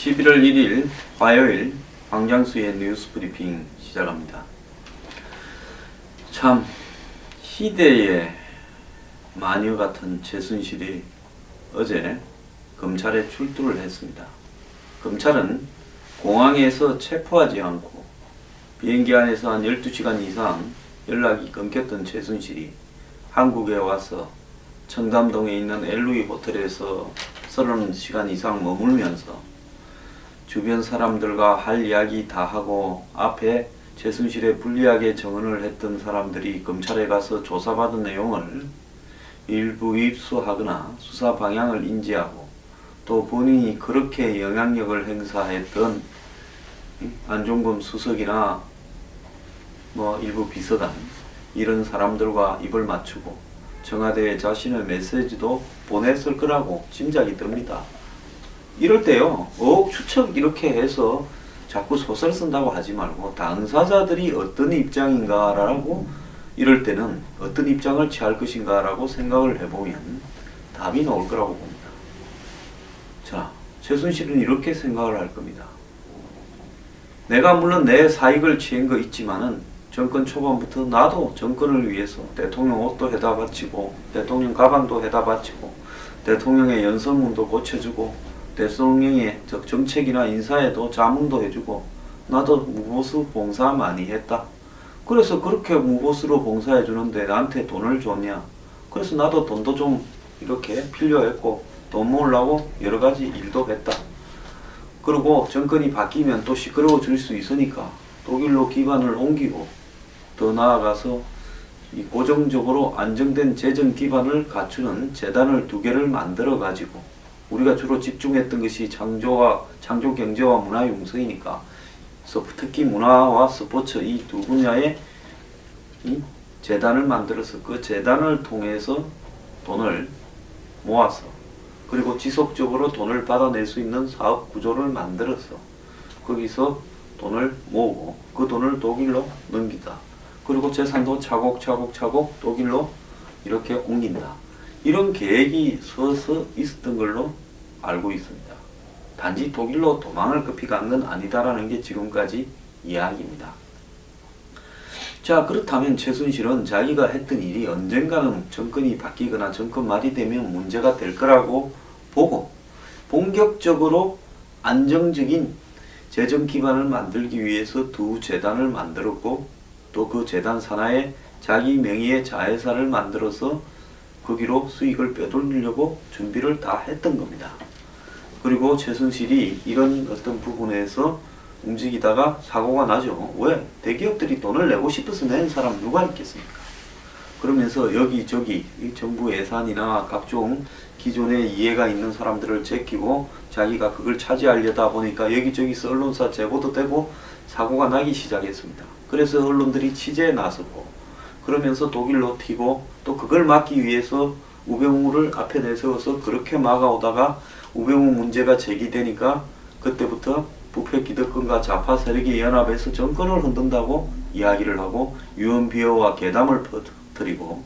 11월 1일 화요일 황장수의 뉴스 브리핑 시작합니다. 참 시대의 마녀 같은 최순실이 어제 검찰에 출두를 했습니다. 검찰은 공항에서 체포하지 않고 비행기 안에서 한 12시간 이상 연락이 끊겼던 최순실이 한국에 와서 청담동에 있는 LV 호텔에서 30시간 이상 머물면서 주변 사람들과 할 이야기 다 하고 앞에 최순실에 불리하게 증언을 했던 사람들이 검찰에 가서 조사받은 내용을 일부 입수하거나 수사 방향을 인지하고 또 본인이 그렇게 영향력을 행사했던 안종범 수석이나 일부 비서관 이런 사람들과 입을 맞추고 청와대에 자신의 메시지도 보냈을 거라고 짐작이 듭니다. 이럴 때요, 추측 이렇게 해서 자꾸 소설 쓴다고 하지 말고 당사자들이 어떤 입장인가라고 이럴 때는 어떤 입장을 취할 것인가라고 생각을 해보면 답이 나올 거라고 봅니다. 자, 최순실은 이렇게 생각을 할 겁니다. 내가 물론 내 사익을 취한 거 있지만은 정권 초반부터 나도 정권을 위해서 대통령 옷도 해다 바치고 대통령 가방도 해다 바치고 대통령의 연설문도 고쳐주고 대통령의 정책이나 인사에도 자문도 해주고 나도 무보수 봉사 많이 했다. 그래서 그렇게 무보수로 봉사해 주는데 나한테 돈을 줬냐. 그래서 나도 돈도 좀 이렇게 필요했고 돈 모으려고 여러 가지 일도 했다. 그리고 정권이 바뀌면 또 시끄러워질 수 있으니까 독일로 기반을 옮기고 더 나아가서 이 고정적으로 안정된 재정 기반을 갖추는 재단을 2개를 만들어 가지고 우리가 주로 집중했던 것이 창조 경제와 문화 융성이니까 특히 문화와 스포츠 이 두 분야에 이 재단을 만들어서 그 재단을 통해서 돈을 모아서 그리고 지속적으로 돈을 받아낼 수 있는 사업 구조를 만들어서 거기서 돈을 모으고 그 돈을 독일로 넘기다. 그리고 재산도 차곡차곡 독일로 이렇게 옮긴다. 이런 계획이 서서 있었던 걸로 알고 있습니다. 단지 독일로 도망을 급히 간 건 아니다라는 게 지금까지 이야기입니다. 자, 그렇다면 최순실은 자기가 했던 일이 언젠가는 정권이 바뀌거나 정권 말이 되면 문제가 될 거라고 보고 본격적으로 안정적인 재정 기반을 만들기 위해서 2 재단을 만들었고 또 그 재단 산하에 자기 명의의 자회사를 만들어서 거기로 수익을 빼돌리려고 준비를 다 했던 겁니다. 그리고 최순실이 이런 어떤 부분에서 움직이다가 사고가 나죠. 왜? 대기업들이 돈을 내고 싶어서 낸 사람 누가 있겠습니까? 그러면서 여기저기 이 정부 예산이나 각종 기존에 이해가 있는 사람들을 제끼고 자기가 그걸 차지하려다 보니까 여기저기서 언론사 제보도 되고 사고가 나기 시작했습니다. 그래서 언론들이 취재에 나섰고 그러면서 독일로 튀고 또 그걸 막기 위해서 우병우를 앞에 내세워서 그렇게 막아오다가 우병우 문제가 제기되니까 그때부터 부패 기득권과 좌파 세력이 연합해서 정권을 흔든다고 이야기를 하고 유언비어와 괴담을 퍼뜨리고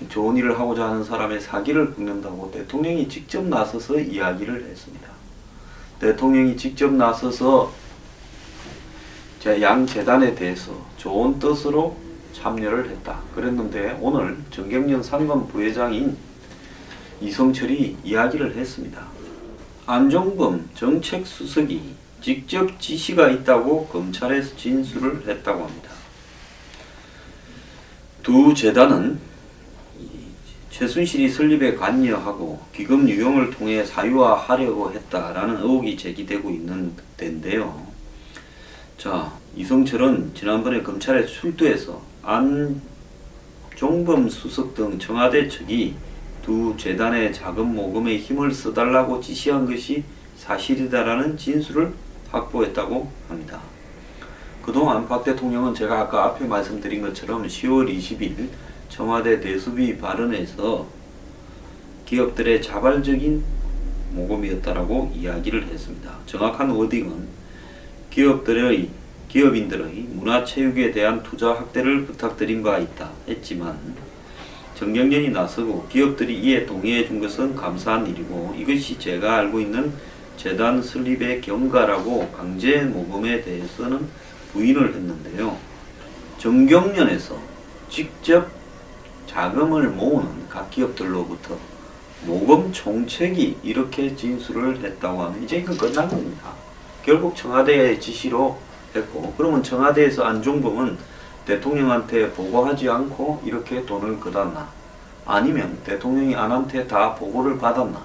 좋은 일을 하고자 하는 사람의 사기를 긁는다고 대통령이 직접 나서서 이야기를 했습니다. 대통령이 직접 나서서 양 재단에 대해서 좋은 뜻으로 참여를 했다. 그랬는데 오늘 정경련 상검 부회장인 이성철이 이야기를 했습니다. 안종범 정책수석이 직접 지시가 있다고 검찰에서 진술을 했다고 합니다. 2 재단은 최순실이 설립에 관여하고 기금 유용을 통해 사유화하려고 했다라는 의혹이 제기되고 있는 데인데요. 자, 이성철은 지난번에 검찰에 출두해서 안종범 수석 등 청와대 측이 2 재단의 자금 모금에 힘을 써달라고 지시한 것이 사실이다라는 진술을 확보했다고 합니다. 그동안 박 대통령은 제가 아까 앞에 말씀드린 것처럼 10월 20일 청와대 대수비 발언에서 기업들의 자발적인 모금이었다라고 이야기를 했습니다. 정확한 워딩은 기업인들의 문화체육에 대한 투자 확대를 부탁드린 바 있다 했지만 정경련이 나서고 기업들이 이에 동의해 준 것은 감사한 일이고 이것이 제가 알고 있는 재단 설립의 경과라고 강제 모금에 대해서는 부인을 했는데요. 정경련에서 직접 자금을 모으는 각 기업들로부터 모금 총책이 이렇게 진술을 했다고 하면 이제 이건 끝난 겁니다. 결국 청와대의 지시로 했고, 그러면 청와대에서 안종범은 대통령한테 보고하지 않고 이렇게 돈을 거뒀나? 아니면 대통령이 안한테 다 보고를 받았나?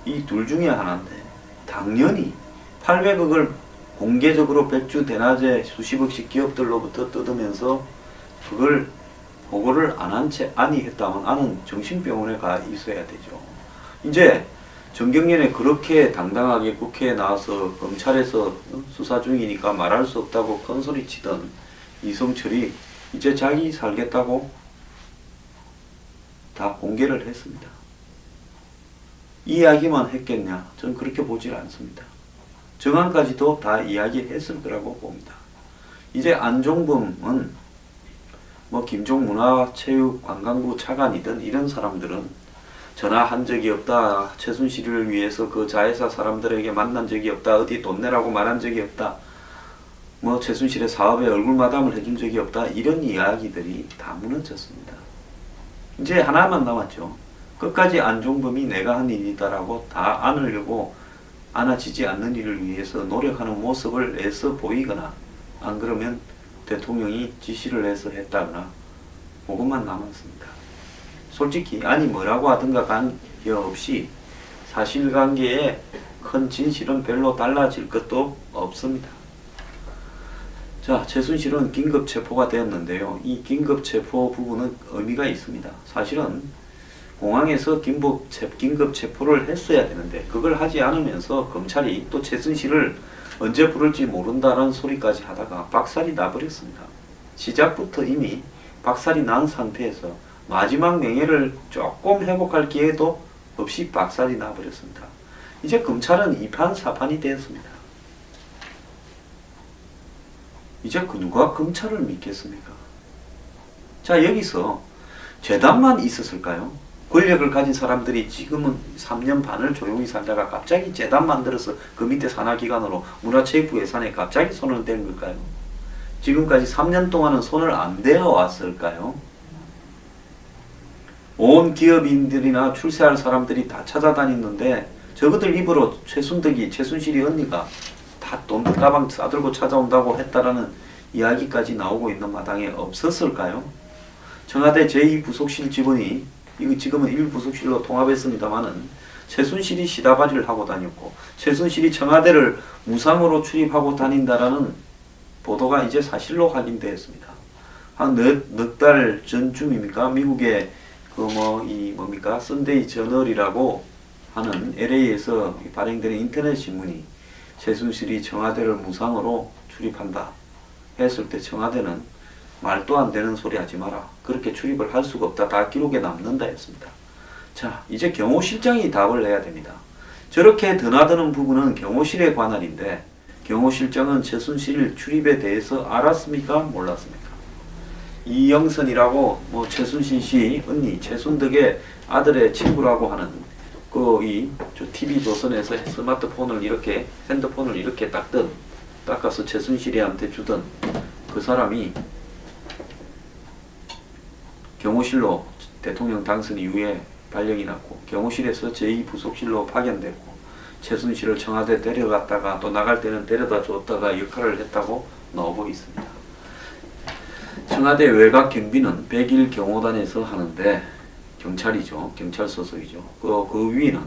이 둘 중에 하나인데, 당연히 800억을 공개적으로 백주 대낮에 수십억씩 기업들로부터 뜯으면서 그걸 보고를 안 한 채 안이 했다면 안은 정신병원에 가 있어야 되죠. 이제 정경련에 그렇게 당당하게 국회에 나와서 검찰에서 수사 중이니까 말할 수 없다고 큰소리 치던 이성철이 이제 자기 살겠다고 다 공개를 했습니다. 이 이야기만 했겠냐? 저는 그렇게 보질 않습니다. 정황까지도 다 이야기했을 거라고 봅니다. 이제 안종범은 뭐 김종 문화체육관광부 차관이든 이런 사람들은 전화한 적이 없다. 최순실을 위해서 그 자회사 사람들에게 만난 적이 없다. 어디 돈 내라고 말한 적이 없다. 뭐 최순실의 사업에 얼굴 마담을 해준 적이 없다. 이런 이야기들이 다 무너졌습니다. 이제 하나만 남았죠. 끝까지 안종범이 내가 한 일이다라고 다 안으려고 안아지지 않는 일을 위해서 노력하는 모습을 애써 보이거나 안 그러면 대통령이 지시를 해서 했다거나 그것만 남았습니다. 솔직히 아니 뭐라고 하든가 관계없이 사실관계에 큰 진실은 별로 달라질 것도 없습니다. 자, 최순실은 긴급체포가 되었는데요. 이 긴급체포 부분은 의미가 있습니다. 사실은 공항에서 긴급체포를 했어야 되는데 그걸 하지 않으면서 검찰이 또 최순실을 언제 부를지 모른다는 소리까지 하다가 박살이 나버렸습니다. 시작부터 이미 박살이 난 상태에서 마지막 명예를 조금 회복할 기회도 없이 박살이 나버렸습니다. 이제 검찰은 이판사판이 되었습니다. 이제 누가 검찰을 믿겠습니까? 자, 여기서 재단만 있었을까요? 권력을 가진 사람들이 지금은 3년 반을 조용히 살다가 갑자기 재단 만들어서 그 밑에 산하기관으로 문화체육부 예산에 갑자기 손을 댄 걸까요? 지금까지 3년 동안은 손을 안 대어 왔을까요? 온 기업인들이나 출세할 사람들이 다 찾아다니는데 저그들 입으로 최순실이 언니가 다 돈 가방 싸들고 찾아온다고 했다라는 이야기까지 나오고 있는 마당에 없었을까요? 청와대 제2부속실 직원이 이거 지금은 1부속실로 통합했습니다마는 최순실이 시다바리를 하고 다녔고 최순실이 청와대를 무상으로 출입하고 다닌다라는 보도가 이제 사실로 확인되었습니다. 한 넉 달 전쯤입니까? 미국의 뭡니까? 선데이 저널이라고 하는 LA에서 발행되는 인터넷 신문이 최순실이 청와대를 무상으로 출입한다 했을 때 청와대는 말도 안 되는 소리 하지 마라. 그렇게 출입을 할 수가 없다. 다 기록에 남는다 했습니다. 자, 이제 경호실장이 답을 해야 됩니다. 저렇게 드나드는 부분은 경호실의 관할인데 경호실장은 최순실 출입에 대해서 알았습니까? 몰랐습니까? 이영선이라고 최순실 씨 언니 최순덕의 아들의 친구라고 하는 TV조선에서 스마트폰을 이렇게 핸드폰을 이렇게 닦아서 최순실이한테 주던 그 사람이 경호실로 대통령 당선 이후에 발령이 났고 경호실에서 제2부속실로 파견됐고 최순실을 청와대 데려갔다가 또 나갈 때는 데려다 줬다가 역할을 했다고 나오고 있습니다. 청와대 외곽 경비는 101 경호단에서 하는데 경찰이죠. 경찰 소속이죠. 그 위에는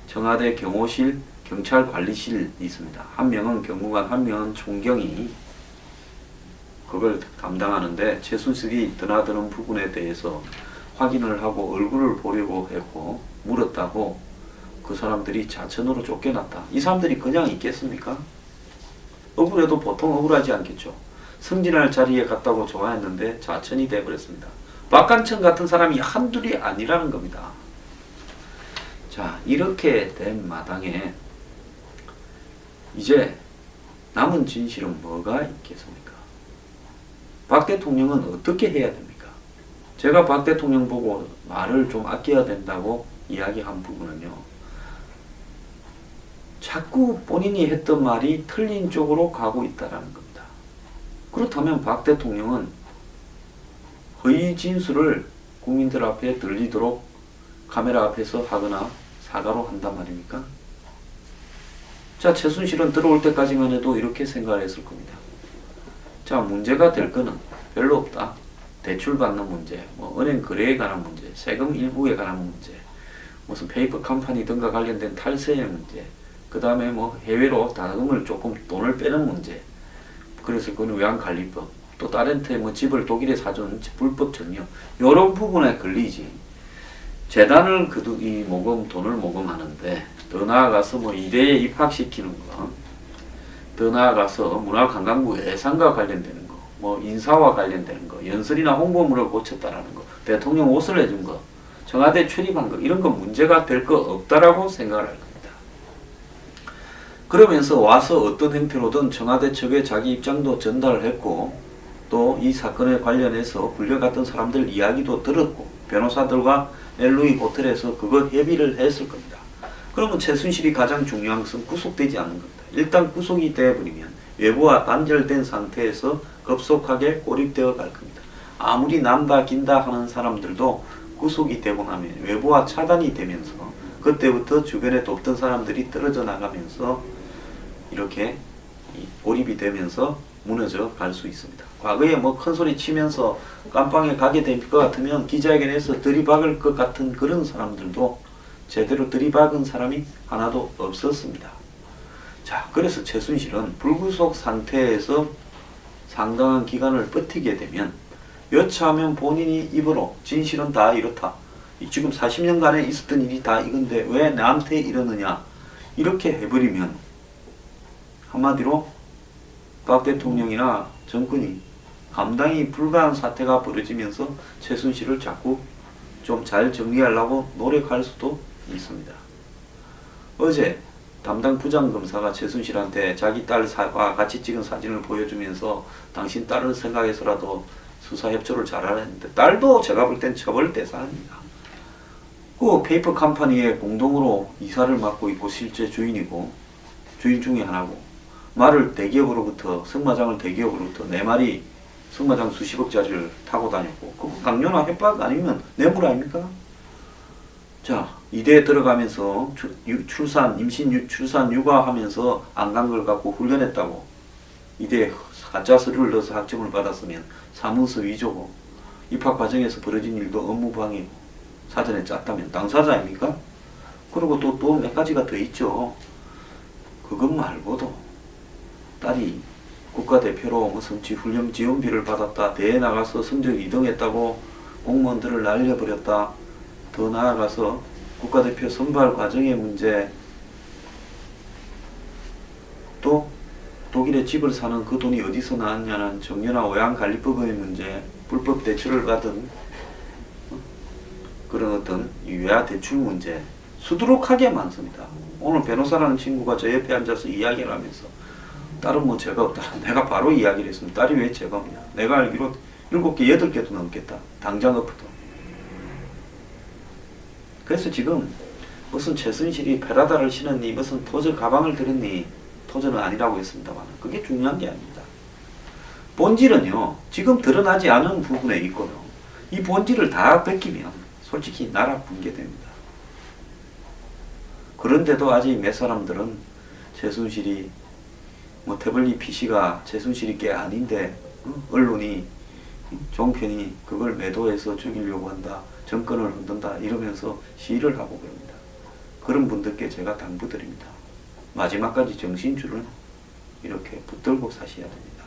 청와대 경호실, 경찰관리실이 있습니다. 한 명은 경무관, 한 명은 총경이 그걸 감당하는데 최순실이 드나드는 부분에 대해서 확인을 하고 얼굴을 보려고 했고 물었다고 그 사람들이 자천으로 쫓겨났다. 이 사람들이 그냥 있겠습니까? 억울해도 보통 억울하지 않겠죠. 승진할 자리에 갔다고 좋아했는데 자천이 돼버렸습니다. 박관청 같은 사람이 한둘이 아니라는 겁니다. 자, 이렇게 된 마당에 이제 남은 진실은 뭐가 있겠습니까? 박 대통령은 어떻게 해야 됩니까? 제가 박 대통령 보고 말을 좀 아껴야 된다고 이야기한 부분은요. 자꾸 본인이 했던 말이 틀린 쪽으로 가고 있다는 겁니다. 그렇다면 박 대통령은 허위 진술을 국민들 앞에 들리도록 카메라 앞에서 하거나 사과로 한단 말입니까? 자, 최순실은 들어올 때까지만 해도 이렇게 생각을 했을 겁니다. 자, 문제가 될 거는 별로 없다. 대출 받는 문제, 뭐 은행 거래에 관한 문제, 세금 일부에 관한 문제, 무슨 페이퍼 컴퍼니 등과 관련된 탈세의 문제, 그 다음에 뭐 해외로 자금을 조금 돈을 빼는 문제, 그래서 그건 외환관리법, 또 딸한테 뭐 집을 독일에 사준 불법 점유, 이런 부분에 걸리지. 재단을 돈을 모금하는데, 더 나아가서 뭐 이대에 입학시키는 거, 더 나아가서 문화관광부 예산과 관련되는 거, 뭐 인사와 관련되는 거, 연설이나 홍보물을 고쳤다라는 거, 대통령 옷을 해준 거, 청와대 출입한 거, 이런 건 문제가 될 거 없다라고 생각을 할 겁니다. 그러면서 와서 어떤 형태로든 청와대 측에 자기 입장도 전달을 했고, 또 이 사건에 관련해서 불려갔던 사람들 이야기도 들었고, 변호사들과 LV 호텔에서 그거 협의를 했을 겁니다. 그러면 최순실이 가장 중요한 것은 구속되지 않는 겁니다. 일단 구속이 되어버리면 외부와 단절된 상태에서 급속하게 고립되어 갈 겁니다. 아무리 난다 긴다 하는 사람들도 구속이 되고 나면 외부와 차단이 되면서 그때부터 주변에 돕던 사람들이 떨어져 나가면서 이렇게 고립이 되면서 무너져 갈 수 있습니다. 과거에 뭐 큰소리 치면서 깜빵에 가게 될 것 같으면 기자회견에서 들이박을 것 같은 그런 사람들도 제대로 들이박은 사람이 하나도 없었습니다. 자, 그래서 최순실은 불구속 상태에서 상당한 기간을 버티게 되면 여차하면 본인이 입으로 진실은 다 이렇다. 지금 40년간에 있었던 일이 다 이건데 왜 나한테 이러느냐. 이렇게 해버리면 한마디로 박 대통령이나 정권이 감당이 불가한 사태가 벌어지면서 최순실을 자꾸 좀 잘 정리하려고 노력할 수도 있습니다. 어제 담당 부장검사가 최순실한테 자기 딸과 같이 찍은 사진을 보여주면서 당신 딸을 생각해서라도 수사 협조를 잘하는데, 딸도 제가 볼 땐 처벌 대상입니다. 그 페이퍼 컴퍼니에 공동으로 이사를 맡고 있고 실제 주인이고 주인 중에 하나고, 말을 대기업으로부터 승마장을 대기업으로부터 4마리 승마장 수십억짜리를 타고 다녔고, 그거 강요나 협박 아니면 뇌물 아닙니까? 자, 이대에 들어가면서 임신 출산 육아하면서 안 간 걸 갖고 훈련했다고 이대에 가짜 서류를 넣어서 학점을 받았으면 사문서 위조고, 입학 과정에서 벌어진 일도 업무방해고, 사전에 짰다면 당사자 아닙니까? 그리고 또 몇 가지가 더 있죠. 그것 말고도 딸이 국가대표로 뭐 성취 훈련 지원비를 받았다, 대회 나가서 성적 2등했다고 공무원들을 날려버렸다, 더 나아가서 국가대표 선발 과정의 문제, 또 독일에 집을 사는 그 돈이 어디서 나왔냐는 정연화 외환관리법의 문제, 불법 대출을 받은 그런 어떤 외화 대출 문제, 수두룩하게 많습니다. 오늘 변호사라는 친구가 저 옆에 앉아서 이야기를 하면서 딸은 뭐 죄가 없다. 내가 바로 이야기를 했습니다. 딸이 왜 죄가 없냐. 내가 알기로 7개, 8개도 넘겠다. 당장 엎어도. 그래서 지금 무슨 최순실이 페라다를 신었니, 무슨 토저 가방을 들었니, 토저는 아니라고 했습니다만 그게 중요한 게 아닙니다. 본질은요, 지금 드러나지 않은 부분에 있고요. 이 본질을 다 벗기면 솔직히 나라 붕괴됩니다. 그런데도 아직 몇 사람들은 최순실이 뭐 태블릿 PC가 최순실이 게 아닌데 언론이 종편이 그걸 매도해서 죽이려고 한다, 정권을 흔든다 이러면서 시위를 하고 그럽니다. 그런 분들께 제가 당부드립니다. 마지막까지 정신줄을 이렇게 붙들고 사셔야 됩니다.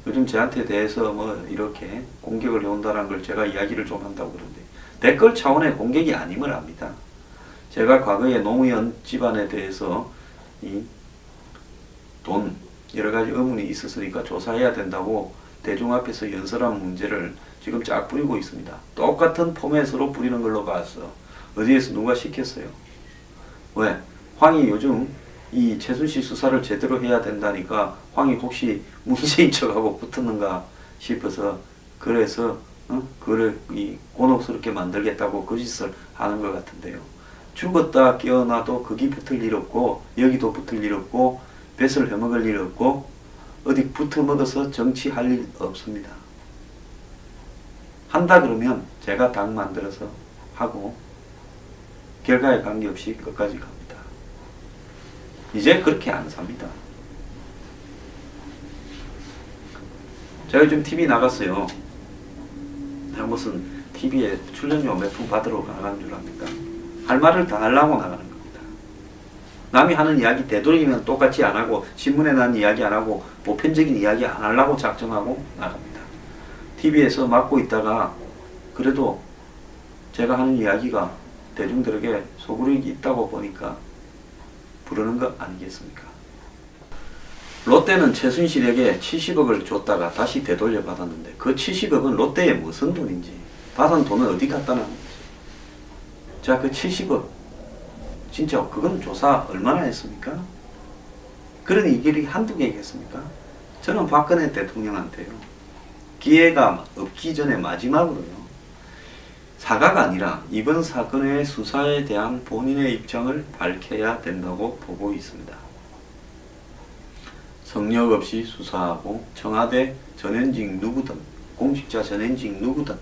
요즘 저한테 대해서 뭐 이렇게 공격을 해온다는 걸 제가 이야기를 좀 한다고 그러는데, 댓글 차원의 공격이 아님을 압니다. 제가 과거에 노무현 집안에 대해서 이 돈 여러가지 의문이 있었으니까 조사해야 된다고 대중 앞에서 연설한 문제를 지금 쫙 뿌리고 있습니다. 똑같은 포맷으로 뿌리는 걸로 봤어. 어디에서 누가 시켰어요? 왜? 황이 요즘 이 최순실 수사를 제대로 해야 된다니까 황이 혹시 문재인 척하고 붙었는가 싶어서, 그래서 그를 이 곤혹스럽게 만들겠다고 거짓을 하는 것 같은데요. 죽었다 깨어나도 거기 붙을 일 없고 여기도 붙을 일 없고 뱃을 해먹을 일 없고 어디 붙어 먹어서 정치할 일 없습니다. 한다 그러면 제가 당 만들어서 하고 결과에 관계없이 끝까지 갑니다. 이제 그렇게 안 삽니다. 제가 요즘 TV 나갔어요. 내가 무슨 TV에 출연료 몇 푼 받으러 나가는 줄 압니까? 할 말을 다 하려고 나가는 겁니다. 남이 하는 이야기 되도록이면 똑같이 안 하고 신문에 난 이야기 안 하고 보편적인 이야기 안 하려고 작정하고 나갑니다. TV에서 맡고 있다가 그래도 제가 하는 이야기가 대중들에게 소구력이 있다고 보니까 부르는 거 아니겠습니까? 롯데는 최순실에게 70억을 줬다가 다시 되돌려 받았는데 그 70억은 롯데에 무슨 돈인지 받은 돈은 어디 갖다 놨는지 자, 그 70억 진짜 그건 조사 얼마나 했습니까? 그런 일이 한두 개겠습니까? 저는 박근혜 대통령한테요 기회가 없기 전에 마지막으로요 사과가 아니라 이번 사건의 수사에 대한 본인의 입장을 밝혀야 된다고 보고 있습니다. 성역 없이 수사하고 청와대 전현직 누구든 공직자 전현직 누구든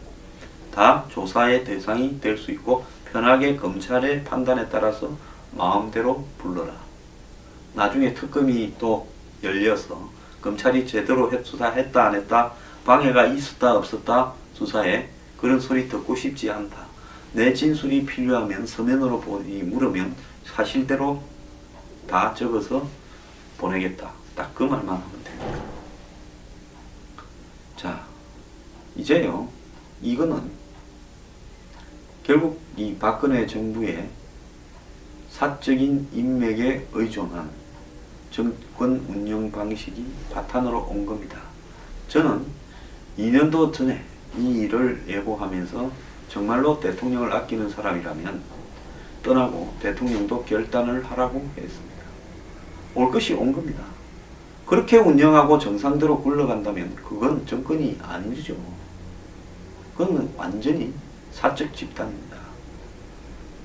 다 조사의 대상이 될 수 있고 편하게 검찰의 판단에 따라서 마음대로 불러라. 나중에 특검이 또 열려서 검찰이 제대로 수사했다 안 했다 방해가 있었다 없었다 수사에 그런 소리 듣고 싶지 않다. 내 진술이 필요하면 서면으로 물으면 사실대로 다 적어서 보내겠다. 딱 그 말만 하면 됩니다. 자, 이제요. 이거는 결국 이 박근혜 정부의 사적인 인맥에 의존한 정권 운영 방식이 바탕으로 온 겁니다. 저는 2년도 전에 이 일을 예고하면서 정말로 대통령을 아끼는 사람이라면 떠나고 대통령도 결단을 하라고 했습니다. 올 것이 온 겁니다. 그렇게 운영하고 정상대로 굴러간다면 그건 정권이 아니죠. 그건 완전히 사적 집단입니다.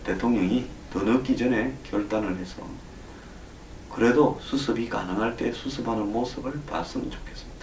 대통령이 더 늦기 전에 결단을 해서 그래도 수습이 가능할 때 수습하는 모습을 봤으면 좋겠습니다.